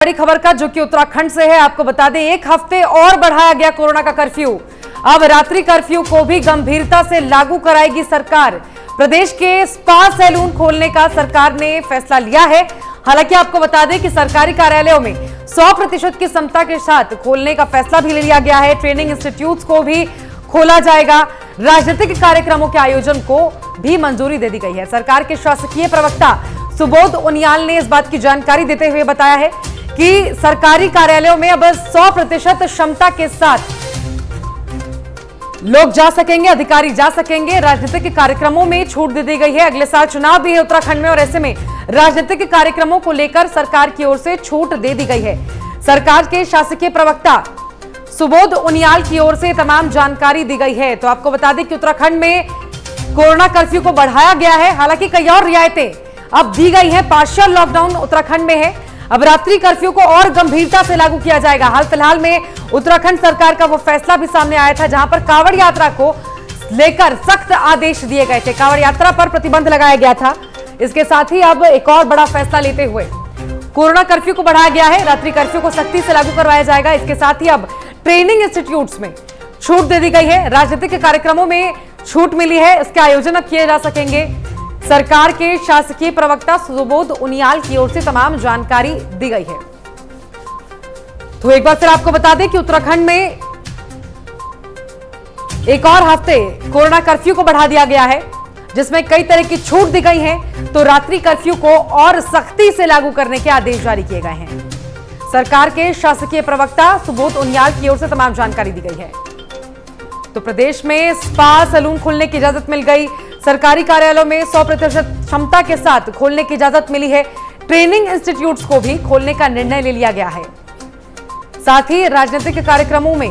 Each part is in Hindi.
बड़ी खबर का, जो कि उत्तराखंड से है। आपको बता दें, एक हफ्ते और बढ़ाया गया कोरोना का कर्फ्यू। अब रात्रि कर्फ्यू को भी गंभीरता से लागू कराएगी सरकार। प्रदेश के स्पा सैलून खोलने का सरकार ने फैसला लिया है। हालांकि आपको बता दें कि सरकारी कार्यालयों में 100% की क्षमता के साथ खोलने का फैसला भी ले लिया गया है। ट्रेनिंग इंस्टीट्यूट्स को भी खोला जाएगा। राजनीतिक कार्यक्रमों के आयोजन को भी मंजूरी दे दी गई है। सरकार के शासकीय प्रवक्ता सुबोध उनियाल ने इस बात की जानकारी देते हुए बताया है कि सरकारी कार्यालयों में अब 100% क्षमता के साथ लोग जा सकेंगे, अधिकारी जा सकेंगे। राजनीतिक कार्यक्रमों में छूट दे दी गई है। अगले साल चुनाव भी है उत्तराखंड में, और ऐसे में राजनीतिक कार्यक्रमों को लेकर सरकार की ओर से छूट दे दी गई है। सरकार के शासकीय प्रवक्ता सुबोध उनियाल की ओर से तमाम जानकारी दी गई है। तो आपको बता दें कि उत्तराखंड में कोरोना कर्फ्यू को बढ़ाया गया है। हालांकि कई और रियायतें अब दी गई हैं। पार्शियल लॉकडाउन उत्तराखंड में है। अब रात्रि कर्फ्यू को और गंभीरता से लागू किया जाएगा। हाल फिलहाल में उत्तराखंड सरकार का वो फैसला भी सामने आया था, जहां पर कांवड़ यात्रा को लेकर सख्त आदेश दिए गए थे। कांवड़ यात्रा पर प्रतिबंध लगाया गया था। इसके साथ ही अब एक और बड़ा फैसला लेते हुए कोरोना कर्फ्यू को बढ़ाया गया है। रात्रि कर्फ्यू को सख्ती से लागू करवाया जाएगा। इसके साथ ही अब ट्रेनिंग इंस्टीट्यूट्स में छूट दे दी गई है। राजनीतिक कार्यक्रमों में छूट मिली है। इसके आयोजन अब किए जा सकेंगे। सरकार के शासकीय प्रवक्ता सुबोध उनियाल की ओर से तमाम जानकारी दी गई है। तो एक बार फिर आपको बता दें कि उत्तराखंड में एक और हफ्ते कोरोना कर्फ्यू को बढ़ा दिया गया है, जिसमें कई तरह की छूट दी गई है। तो रात्रि कर्फ्यू को और सख्ती से लागू करने के आदेश जारी किए गए हैं। सरकार के शासकीय प्रवक्ता सुबोध उनियाल की ओर से तमाम जानकारी दी गई है। तो प्रदेश में स्पा सैलून खोलने की इजाजत मिल गई। सरकारी कार्यालयों में 100% क्षमता के साथ खोलने की इजाजत मिली है। ट्रेनिंग इंस्टीट्यूट्स को भी खोलने का निर्णय ले लिया गया है। साथ ही राजनीतिक कार्यक्रमों में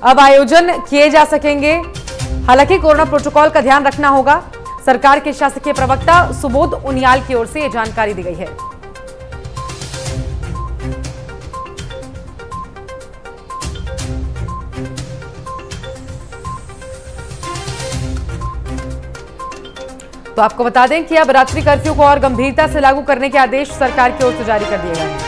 अब आयोजन किए जा सकेंगे। हालांकि कोरोना प्रोटोकॉल का ध्यान रखना होगा। सरकार के शासकीय प्रवक्ता सुबोध उनियाल की ओर से यह जानकारी दी गई है। तो आपको बता दें कि अब रात्रि कर्फ्यू को और गंभीरता से लागू करने के आदेश सरकार की ओर से जारी कर दिए गए हैं।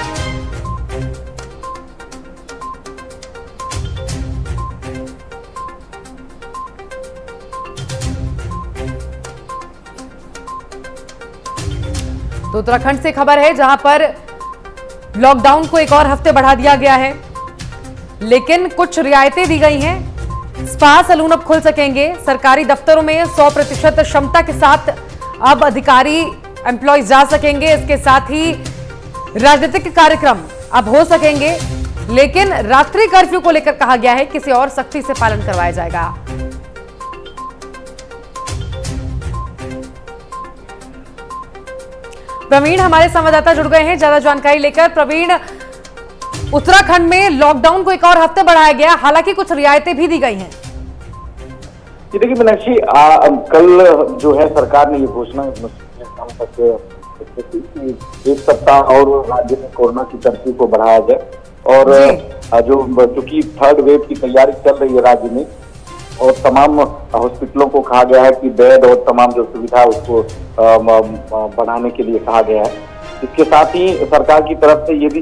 तो उत्तराखंड से खबर है, जहां पर लॉकडाउन को एक और हफ्ते बढ़ा दिया गया है, लेकिन कुछ रियायतें दी गई हैं। स्पा सैलून अब खुल सकेंगे। सरकारी दफ्तरों में 100% क्षमता के साथ अब अधिकारी एम्प्लॉय जा सकेंगे। इसके साथ ही राजनीतिक कार्यक्रम अब हो सकेंगे, लेकिन रात्रि कर्फ्यू को लेकर कहा गया है किसी और सख्ती से पालन करवाया जाएगा। प्रवीण हमारे संवाददाता जुड़ गए हैं ज्यादा जानकारी लेकर। प्रवीण, उत्तराखंड में लॉकडाउन को एक और हफ्ते बढ़ाया गया, हालांकि कुछ रियायतें भी दी गई हैं। देखिए मीनाक्षी, कल जो है सरकार ने ये घोषणा एक सप्ताह और राज्य में कोरोना की कर्फ्यू को बढ़ाया जाए। और जो चूंकि थर्ड वेव की तैयारी चल रही है राज्य में, और तमाम हॉस्पिटलों को कहा गया है कि बेड और तमाम जो सुविधा उसको बढ़ाने के लिए कहा गया है। इसके साथ ही सरकार की तरफ से ये भी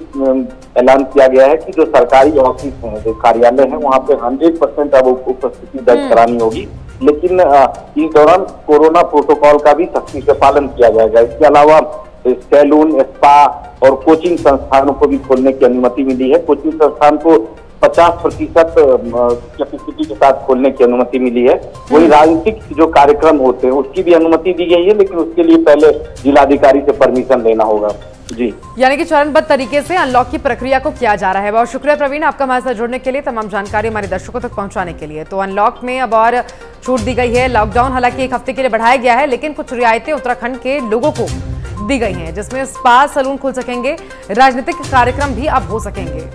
ऐलान किया गया है कि जो सरकारी ऑफिस हैं, जो कार्यालय हैं, वहाँ पे 100% अब उपस्थिति दर्ज करानी होगी। लेकिन इस दौरान कोरोना प्रोटोकॉल का भी सख्ती से पालन किया जाएगा। इसके अलावा सैलून, स्पा और कोचिंग संस्थानों को भी खोलने की अनुमति मिली है। कोचिंग संस्थान को 50% कैपेसिटी के साथ खोलने की अनुमति मिली है। वही राजनीतिक जो कार्यक्रम होते हैं उसकी भी अनुमति दी गई है, लेकिन उसके लिए पहले जिलाधिकारी से परमिशन लेना होगा। जी, यानी कि चरणबद्ध तरीके से अनलॉक की प्रक्रिया को किया जा रहा है। बहुत शुक्रिया प्रवीण, आपका हमारे साथ जुड़ने के लिए, तमाम जानकारी हमारे दर्शकों तक पहुंचाने के लिए। तो अनलॉक में अब और छूट दी गई है। लॉकडाउन हालांकि एक हफ्ते के लिए बढ़ाया गया है, लेकिन कुछ रियायतें उत्तराखंड के लोगों को दी गई हैं, जिसमें स्पा सैलून खुल सकेंगे। राजनीतिक कार्यक्रम भी अब हो सकेंगे।